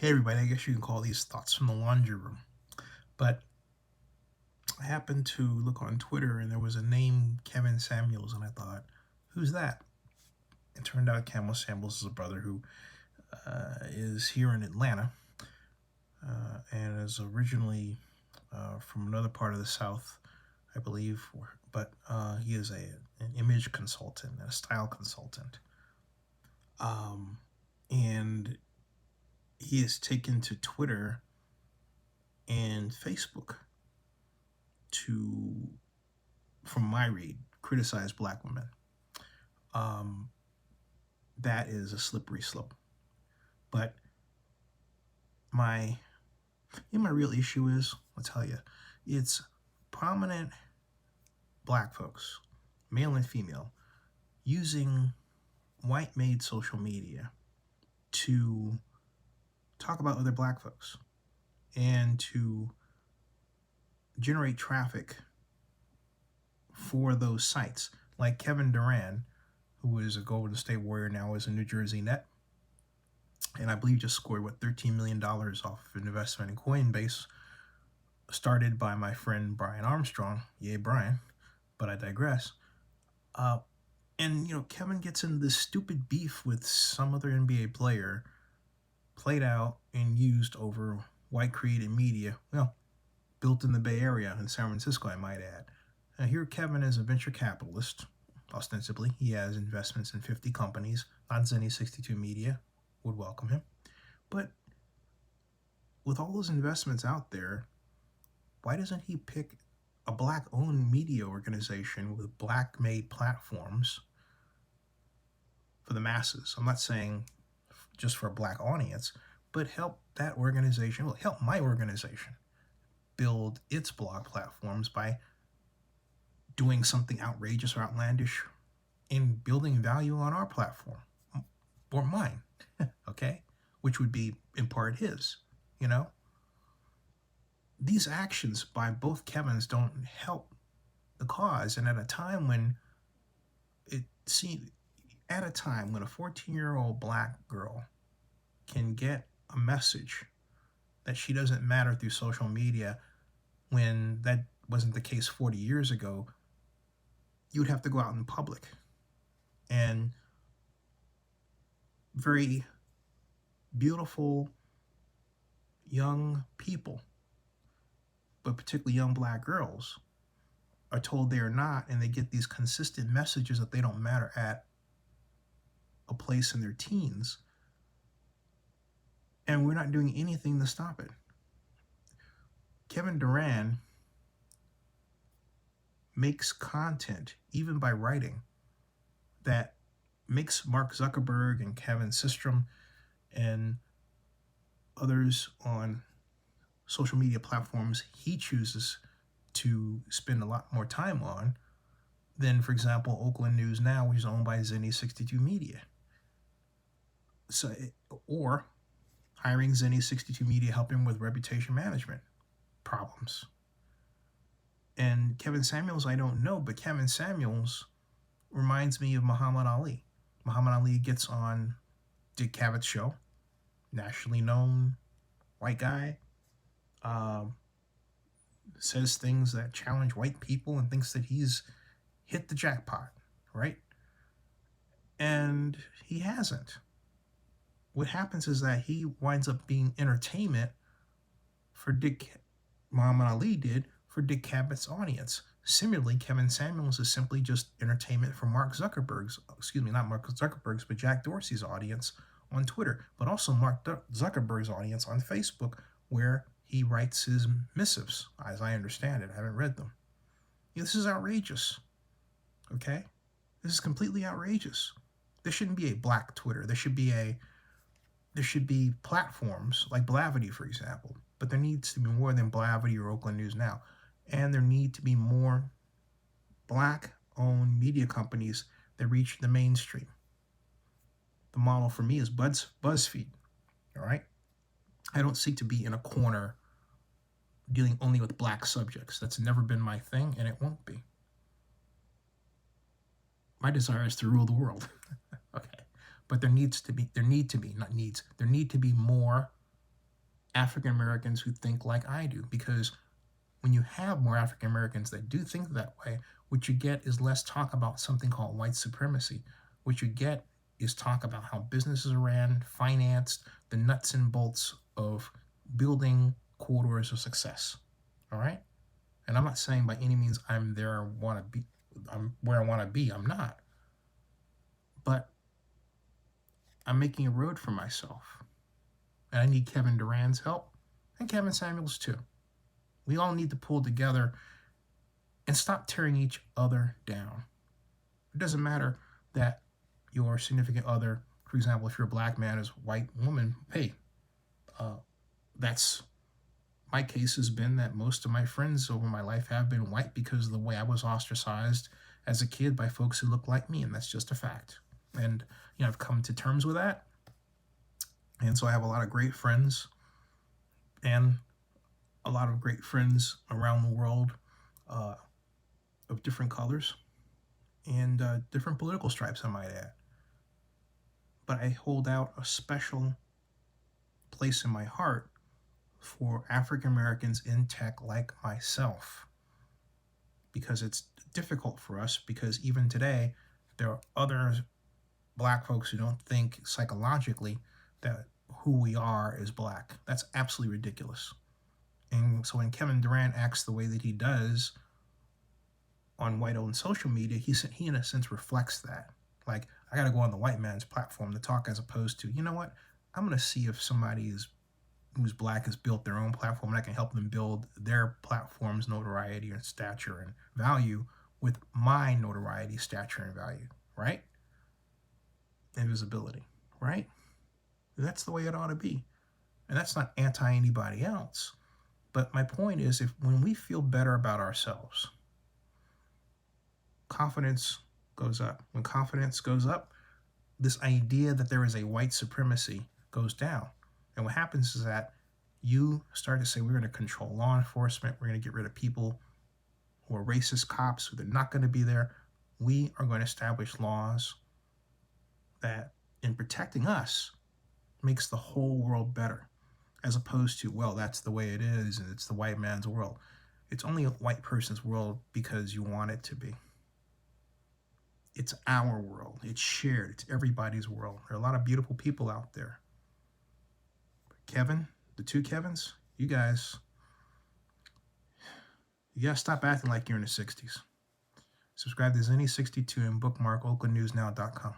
Hey everybody, I guess you can call these thoughts from the laundry room. But I happened to look on Twitter and there was a name Kevin Samuels, and I thought, who's that? It turned out Kevin Samuels is a brother who is here in Atlanta and is originally from another part of the South, I believe. But he is an image consultant, a style consultant. Um, and he has taken to Twitter and Facebook to, from my read, criticize black women. Um, that is a slippery slope. But my my real issue is, I'll tell you, it's prominent black folks, male and female, using white made social media to talk about other black folks and to generate traffic for those sites. Like Kevin Durant, who is a Golden State Warrior, now is a New Jersey Net, and I believe just scored $13 million off of an investment in Coinbase, started by my friend Brian Armstrong. Yay, Brian! But I digress. Uh, and Kevin gets into this stupid beef with some other NBA player, played out and used over white created media. Well, built in the Bay Area in San Francisco, I might add. Here, Kevin is a venture capitalist. Ostensibly, he has investments in 50 companies. Not Zenny 62 Media would welcome him. But with all those investments out there, why doesn't he pick a black owned media organization with black made platforms for the masses? I'm not saying just for a black audience, but help that organization, well, help my organization build its blog platforms by doing something outrageous or outlandish in building value on our platform or mine, okay? Which would be in part his, you know? These actions by both Kevins don't help the cause. And at a time when it seemed, at a time when a 14-year-old black girl can get a message that she doesn't matter through social media, when that wasn't the case 40 years ago, you would have to go out in public. And very beautiful young people, but particularly young black girls, are told they are not, and they get these consistent messages that they don't matter at a place in their teens, and we're not doing anything to stop it. Kevin Durant makes content, even by writing, that makes Mark Zuckerberg and Kevin Systrom and others on social media platforms he chooses to spend a lot more time on than, for example, Oakland News Now, which is owned by Zenny 62 Media. So, or hiring Zenny 62 Media, helping with reputation management problems. And Kevin Samuels, I don't know, but Kevin Samuels reminds me of Muhammad Ali. Muhammad Ali gets on Dick Cavett show, nationally known white guy, um, says things that challenge white people and thinks that he's hit the jackpot, right? And he hasn't. What happens is that he winds up being entertainment for Muhammad Ali did for Dick Cavett's audience. Similarly, Kevin Samuels is simply just entertainment for not Mark Zuckerberg's, but Jack Dorsey's audience on Twitter, but also Mark Zuckerberg's audience on Facebook, where he writes his missives, as I understand it. I haven't read them. This is outrageous. Okay? This is completely outrageous. There shouldn't be a black Twitter. There should be platforms like Blavity, for example. But there needs to be more than Blavity or Oakland News Now. And there need to be more black-owned media companies that reach the mainstream. The model for me is BuzzFeed. All right? I don't seek to be in a corner dealing only with black subjects. That's never been my thing, and it won't be. My desire is to rule the world. Okay. But there need to be more African Americans who think like I do, because when you have more African Americans that do think that way, what you get is less talk about something called white supremacy. What you get is talk about how businesses are ran, financed, the nuts and bolts of building corridors of success. All right? And I'm not saying by any means I'm there, want to be, I'm where I want to be. I'm not. But I'm making a road for myself. And I need Kevin Durant's help and Kevin Samuels too. We all need to pull together and stop tearing each other down. It doesn't matter that your significant other, for example, if you're a black man, is a white woman, hey, uh, that's my case has been that most of my friends over my life have been white because of the way I was ostracized as a kid by folks who look like me, and that's just a fact. And I've come to terms with that, and so I have a lot of great friends and a lot of great friends around the world uh, of different colors and different political stripes, I might add. But I hold out a special place in my heart for African Americans in tech like myself, because it's difficult for us, because even today there are other black folks who don't think psychologically that who we are is black. That's absolutely ridiculous. And so when Kevin Durant acts the way that he does on white owned social media, he in a sense reflects that. Like, I got to go on the white man's platform to talk, as opposed to, you know what? I'm going to see if somebody who's black has built their own platform, and I can help them build their platform's notoriety and stature and value with my notoriety, stature, and value, right? And visibility, right? That's the way it ought to be. And that's not anti anybody else. But my point is, if when we feel better about ourselves, confidence goes up. When confidence goes up, this idea that there is a white supremacy goes down. And what happens is that you start to say, we're going to control law enforcement, we're going to get rid of people who are racist cops, who they're not going to be there. We are going to establish laws that, in protecting us, makes the whole world better, as opposed to, well, that's the way it is, and it's the white man's world. It's only a white person's world because you want it to be. It's our world. It's shared. It's everybody's world. There are a lot of beautiful people out there. Kevin, the two Kevins, you guys, you gotta stop acting like you're in the 60s. Subscribe to Zenny62 and bookmark oaklandnewsnow.com.